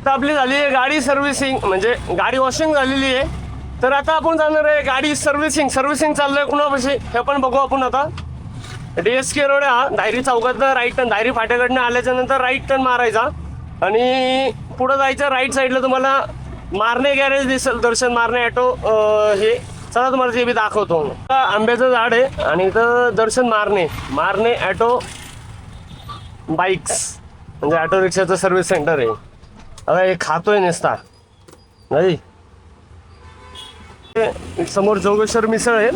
आता आपली झाली आहे गाडी सर्व्हिसिंग, म्हणजे गाडी वॉशिंग झालेली आहे. तर आता आपण जाणार आहे गाडी सर्व्हिसिंग चाललंय कुणापाशी हे पण बघू आपण. आता DSK रोड हा धायरी चौकातनं राईट टर्न, धायरी फाट्याकडनं आल्याच्या नंतर राईट टर्न मारायचा आणि पुढं जायचं. राईट साईडला तुम्हाला मारणे गॅरेज दिसेल, दर्शन मारणे ॲटो. हे चला तुम्हाला ते बी दाखवतो. आंब्याचं झाड आहे आणि इथं दर्शन मारणे ॲटो बाईक्स, म्हणजे ऑटो रिक्षाचं सर्व्हिस सेंटर आहे. आता हे खातोय नेसता नाही. समोर जोगेश्वर मिसळ आहे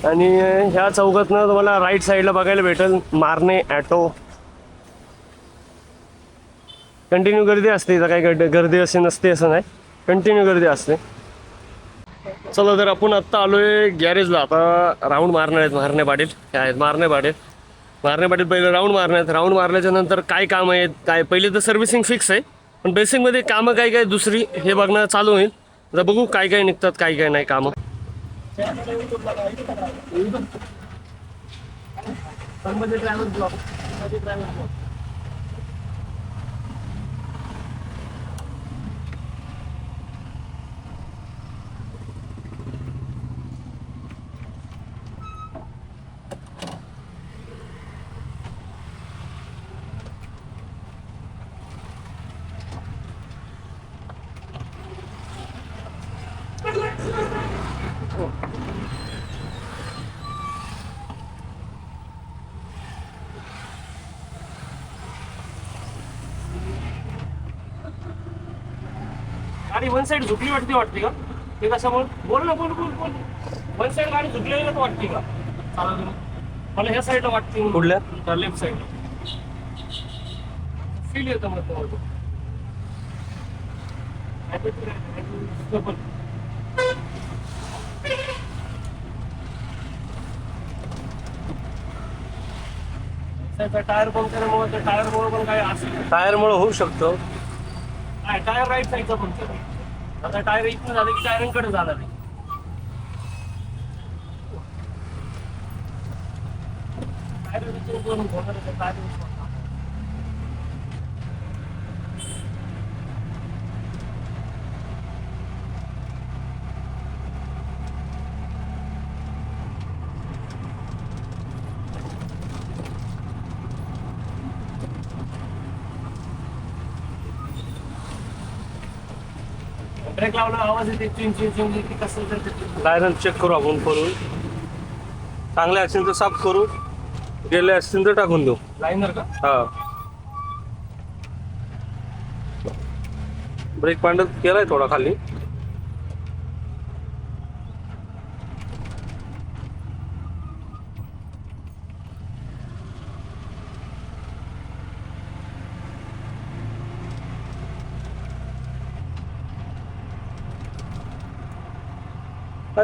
आणि ह्या चौकातनं तुम्हाला राईट साईडला बघायला भेटेल मारणे ॲटो. कंटिन्यू गर्दी असते इथं, काही गर्दी असे नसते असं नाही, कंटिन्यू गर्दी असते. चला तर आपण आत्ता आलोय गॅरेजला. आता राऊंड मारणार आहेत मारणे पाटील. काय आहेत मारणे पाटील पहिले राऊंड मारण्यात. राऊंड मारल्याच्या नंतर काय काम आहेत, काय पहिले तर सर्व्हिसिंग फिक्स आहे, पण बेसिकमध्ये कामं काय दुसरी हे बघणं चालू होईल. आता बघू काय निघतात काय नाही कामं. गाडी वन साईड झुकली वाटते का? ते कशामुळे बोल ना, बोल. वन साईड गाडी झुकलेली वाटते का? चालेल, मला ह्या साईडला वाटते. कुठल्या? लेफ्ट साईड फील येतं मग तुम्हाला. टायर पंक्चरमुळे टायरमुळे पण काय असेल, टायरमुळे होऊ शकतो. टायर राईट साईडचा पंक्चर. आता टायर इथून झालं की टायरांकडे झाला नाही. ब्रेक लावला आवाज येते चिंग कसं टायर चेक करू आपण करून. चांगले असतील तर साफ करू, गेले असतील तर टाकून देऊ. लाईनर का? हा, ब्रेक पॅडल केलाय थोडा खाली.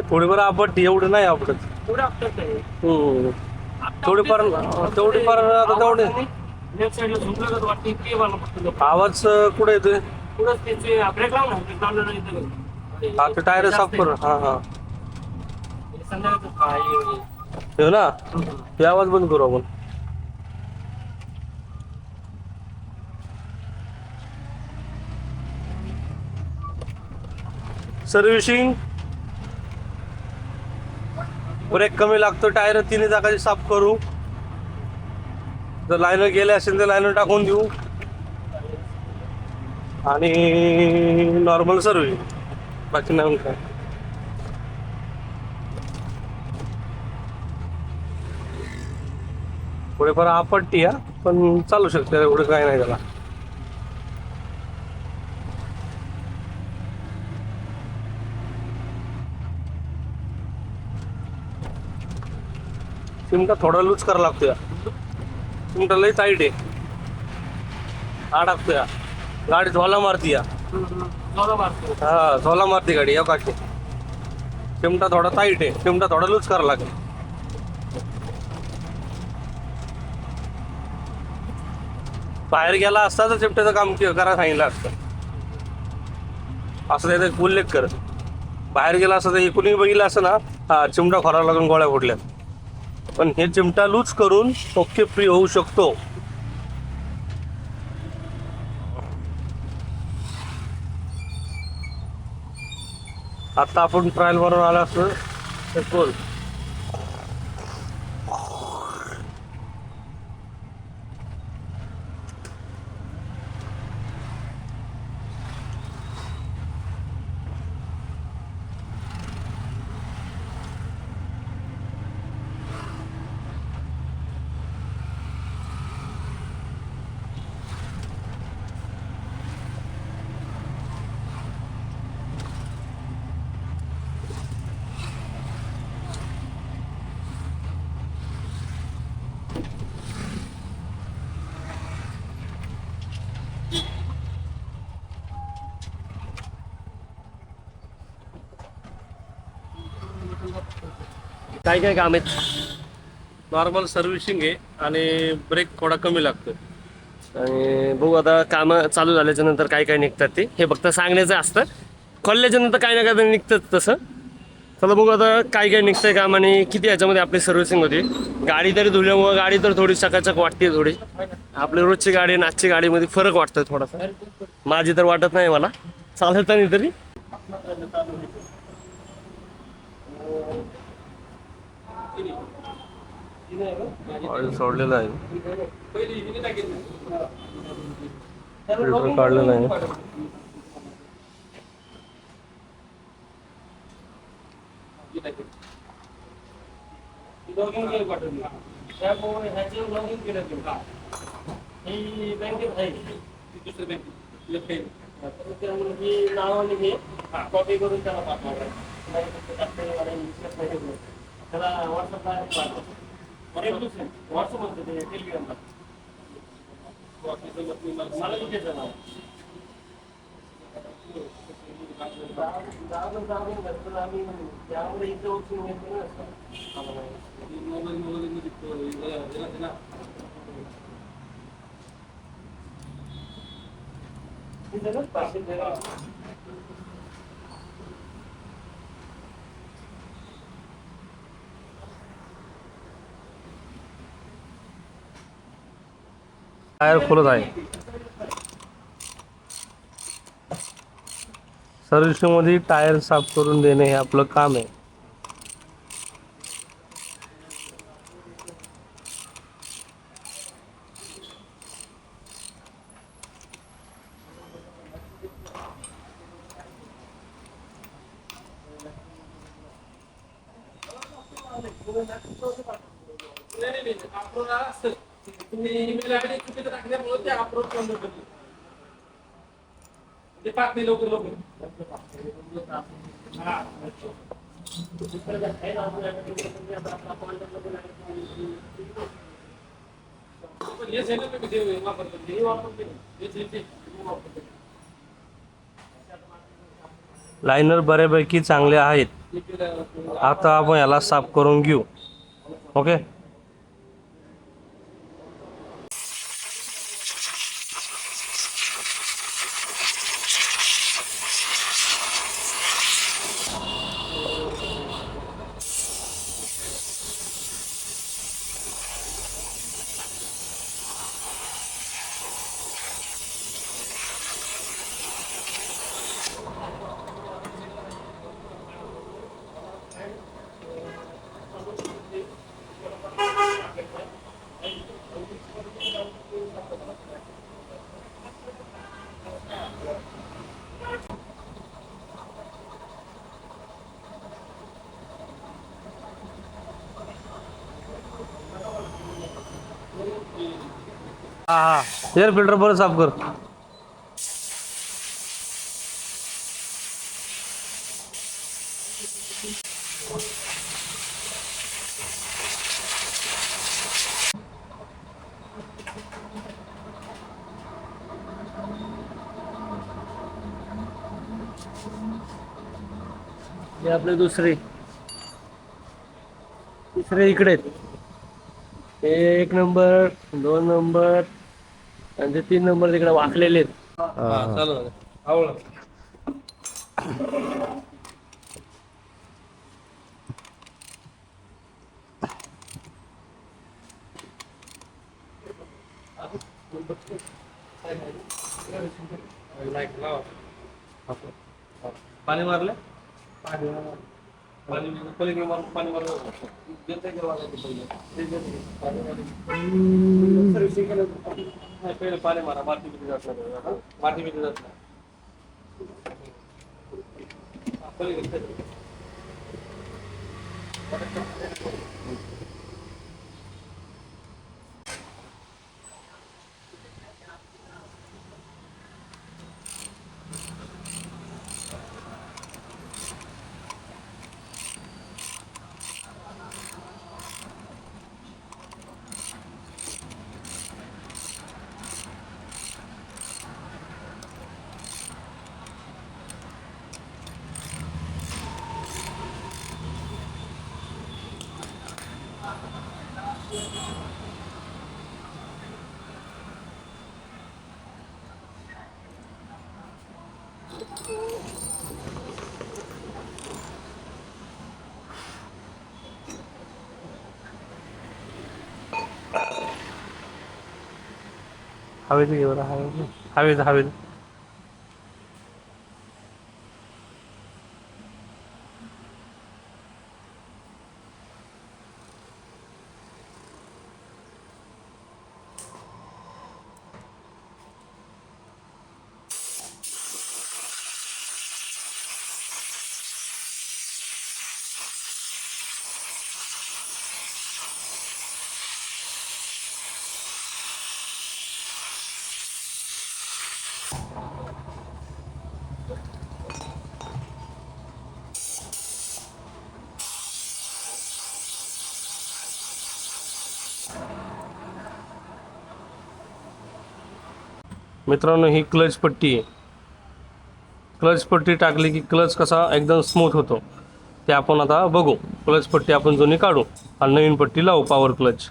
थोडीफार आपट, एवढं नाही आपटत. थोडीफार आता तेवढे. आवाज कुठे येतोय? टायर साफ करू. हा येऊ ना, हे आवाज बंद करू आपण. सर्व्हिसिंग ब्रेक कमी लागतो, टायर तिन्ही जागाची साफ करू. जर लायनर गेले असेल तर लायनर टाकून देऊ आणि नॉर्मल सर्व्हिस, बाकी नाही काय. थोडेफार आपटती हा, पण चालू शकते, एवढं काय नाही त्याला. चिमटा थोडा लूज करावा लागतोय. चिमटा लई टाईट आहे, अडकतोय. गाडी झोला मारती. हा, झोला मारती गाडी या काठी. चिमटा थोडा टाईट आहे, चिमटा थोडा लूज करावा लागेल. बाहेर गेला असता तर चिमट्याचं काम करायला सांगितलं असतं. असं त्याचा उल्लेख कर. बाहेर गेला असता तर कुणी बघितलं असं ना, हा चिमटा खोरावा लागून गोळ्या फोडल्या. पण हे चिमटा लूज करून ओके फ्री होऊ शकतो. आता आपण ट्रायल मारून आलो असतो तर बोल. काय काय काम आहेत? नॉर्मल सर्व्हिसिंग आहे आणि ब्रेक थोडा कमी लागतो. आणि बघू आता कामं चालू झाल्याच्या नंतर काय काय निघतात ते, हे फक्त सांगण्याचं असतं. खोलल्याच्या नंतर काय ना काय तरी निघतं तसं. चला बघू आता काय काय निघतंय काम आणि किती याच्यामध्ये आपली सर्व्हिसिंग होती. गाडी तरी धुल्यामुळं गाडी तर थोडी चकाचक वाटते. थोडी आपली रोजची गाडी आणि आजची गाडीमध्ये फरक वाटतोय थोडासा. माझी तर वाटत नाही मला, चालत नाही तरी. ऑइल सोडलेलं आहे, फिल्टर काढलेलं आहे. कॉपी करून त्याला पाठवा. त्याला व्हॉट्सअपला व्हॉट्सअप होतं ते टेलिग्रामला. मला तिथे जाणार. त्यामुळे इथे उचलून घेतो ना. टायर खोलत आहे. सर्व्हिसिंग मध्ये टायर साफ करून देणे हे आपलं काम आहे. लाइनर बऱ्यापैकी चांगले आहेत. आता आपण याला साफ करून घेऊ. ओके. हा एअर फिल्टर परत साफ कर. हे आपले दुसरे तिसरे इकडे आहेत. हे 1 नंबर 2 नंबर आणि ते 3 नंबर तिकडे वाकलेले आहेत. चालू आवड. पाणी मारले. पाणी मारा माती जात हवेत घे बरं हवेत मित्रांनो ही क्लच पट्टी आहे. क्लच पट्टी टाकली की क्लच कसा एकदम स्मूथ होतो ते आपण आता बघू. क्लच पट्टी आपण जुनी काढू आणि नवीन पट्टी लावू पॉवर क्लच.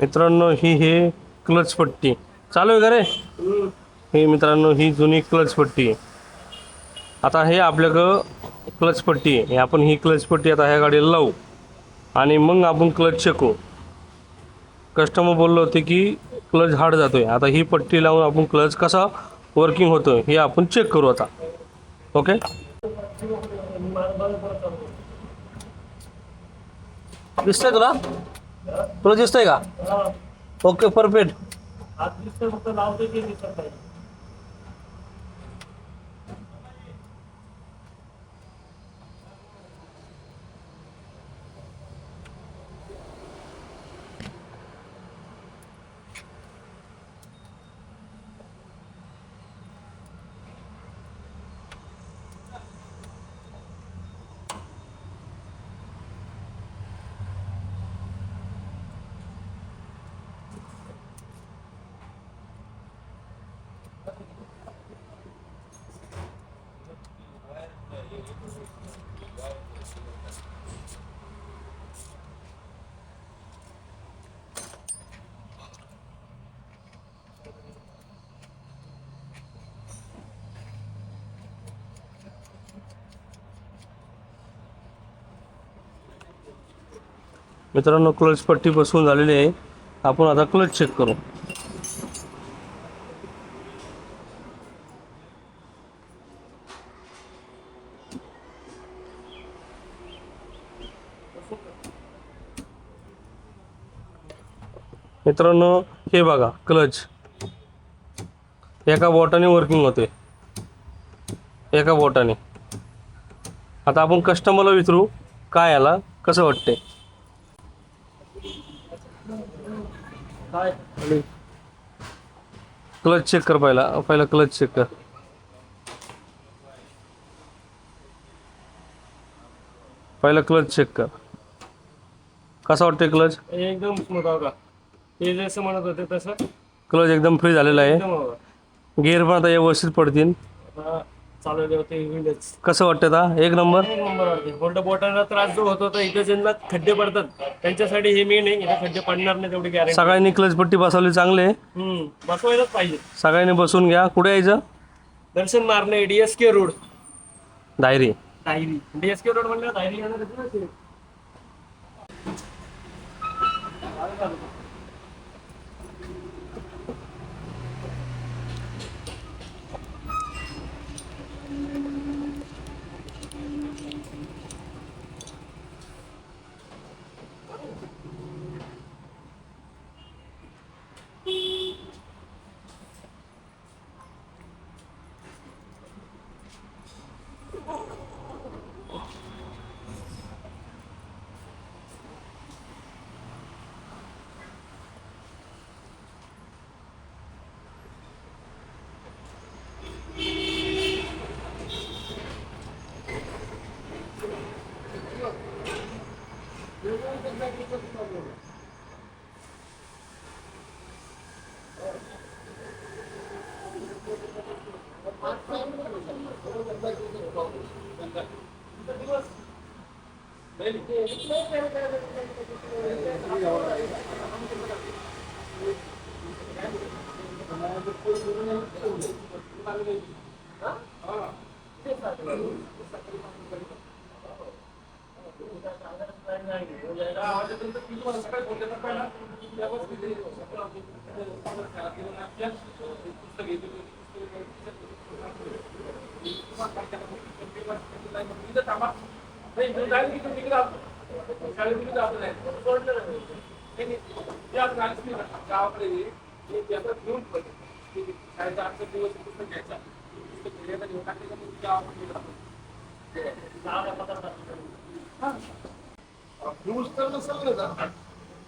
मित्रांनो ही क्लच पट्टी चालू आहे का रे? ही मित्रांनो ही जुनी क्लच पट्टी आहे. आता हे आपल्याकडं क्लच पट्टी आहे. आपण ही क्लच पट्टी आता ह्या गाडीला लावू आणि मग आपण क्लच चेक करू. कस्टमर बोललो होते की क्लच हार्ड जातोय. आता ही पट्टी लावून आपण क्लच कसा वर्किंग होतोय हे आपण चेक करू आता. ओके दिसतंय तुला? तुला दिसतंय का? Okay perfect. मित्रांनो क्लच पट्टी बसवून झालेली आहे. आपण आता क्लच चेक करू. मित्रांनो हे बघा क्लच एका बोटाने वर्किंग होते, एका बोटाने. आता आपण कस्टमरला विचारू काय याला कसं वाटते. क्लच चेक कर. पहिला क्लच चेक कर. पहिला क्लच चेक कर. कसा वाटतंय क्लच? एकदम स्मूथ होता. हे जसं म्हणत होते तसं क्लच एकदम फ्री झालेला आहे. एकदम होता. गिअर पण आता व्यवस्थित पडतील. चालवले होते होईलच. कसं वाटतं आता? एक नंबर. एक नंबर वाटते. उलट बोटांना त्रास जो होत होता इथे ज्यांना खड्डे पडतात त्यांच्यासाठी हे मेन आहे. इथे खड्डे पडणार नाही तेवढी गॅरंटी. सगळ्यांनी क्लच पट्टी बसवली चांगले. बसवायलाच पाहिजे. सगळ्यांनी बसून घ्या. कुठे यायचं? दर्शन मारणे, DSK road diary. Diary. DSK road म्हणलं डायरी येणार ना ते.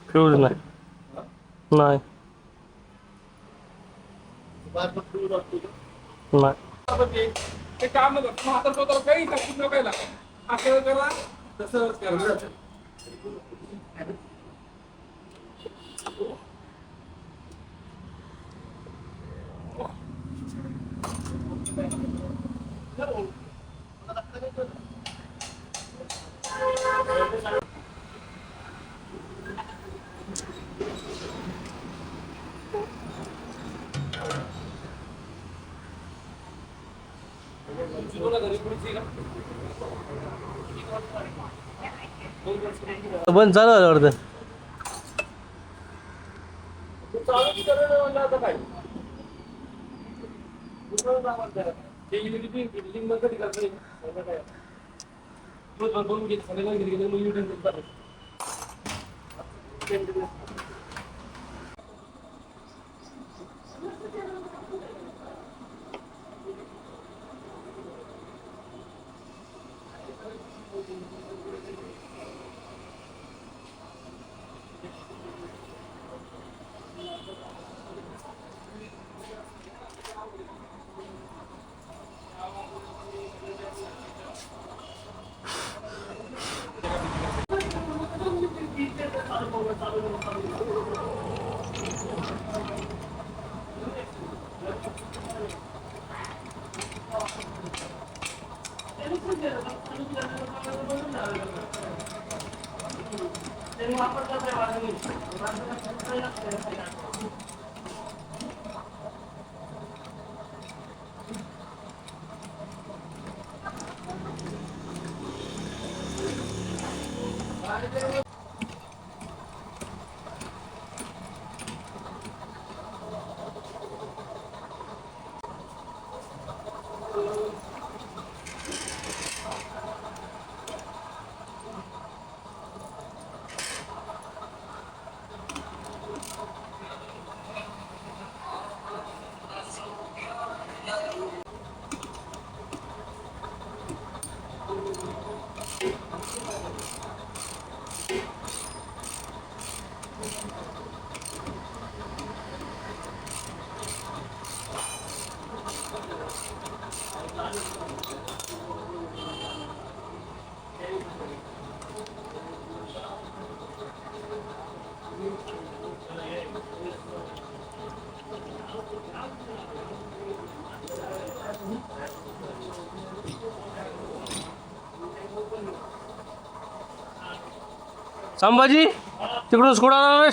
फ्यूज नाही. नाही. नाही. ते काम नका हातात स्वतःला काही तकलीफ नकायला असं करा तसंच करा. बंद झालं वाटतं. संभाजी तिकडून सोडा.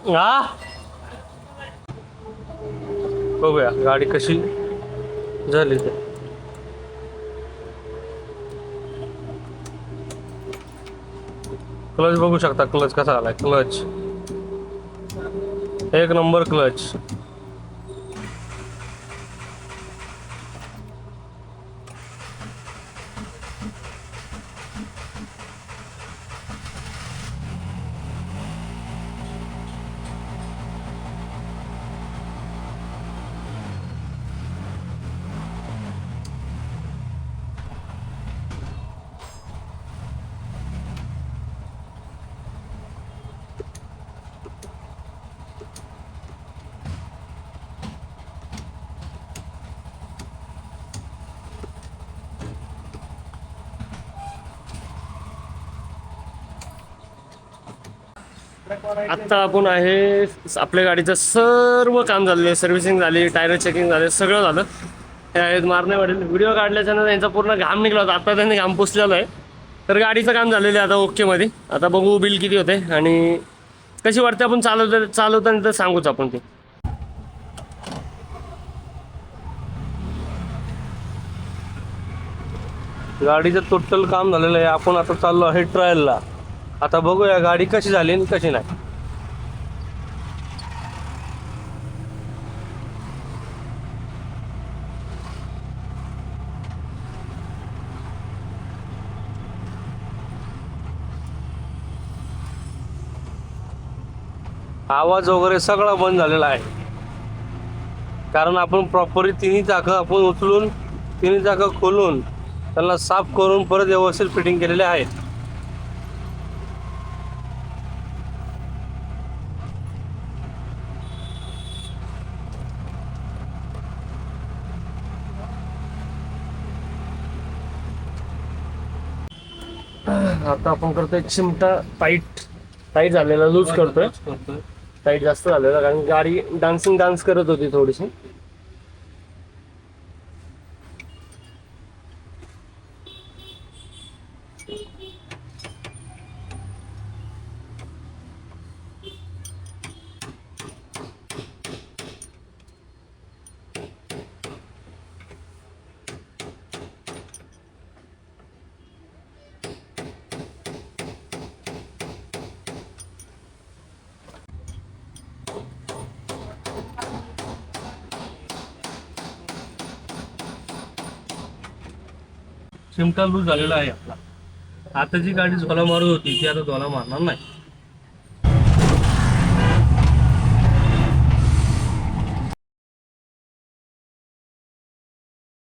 हा बघूया गाडी कशी झाली ते. क्लच बघू शकता, क्लच कसा आलाय. क्लच एक नंबर क्लच. आत्ता आपण आहे आपल्या गाडीचं सर्व काम झालेलं आहे. सर्व्हिसिंग झाली, टायर चेकिंग झाले, सगळं झालं. हे आहेत मारण्यावरील. व्हिडिओ काढल्याच्यानं त्यांचा पूर्ण घाम निघला होता. आता त्यांनी घाम पुसलेला आहे. तर गाडीचं काम झालेलं आहे आता ओकेमध्ये. आता बघू बिल किती होते आणि कशी वाटते. आपण चालवताना तर सांगूच आपण ते. गाडीचं टोटल काम झालेलं आहे. आपण आता चाललो आहे ट्रायलला. आता बघूया गाडी कशी झाली आणि कशी नाही. आवाज वगैरे सगळा बंद झालेला आहे, कारण आपण प्रॉपरली तिन्ही चाकं आपण उचलून, तिन्ही चाकं खोलून त्यांना साफ करून परत व्यवस्थित फिटिंग केलेले आहेत. आता आपण करतोय चिमटा टाईट झालेला लूज करतोय. टाईट जास्त झालेला कारण गाडी डान्स करत होती थोडीशी. चिमटा लूज झालेला आहे आपला. आता जी गाडी झोला मारत होती ती आता झोला मारणार नाही.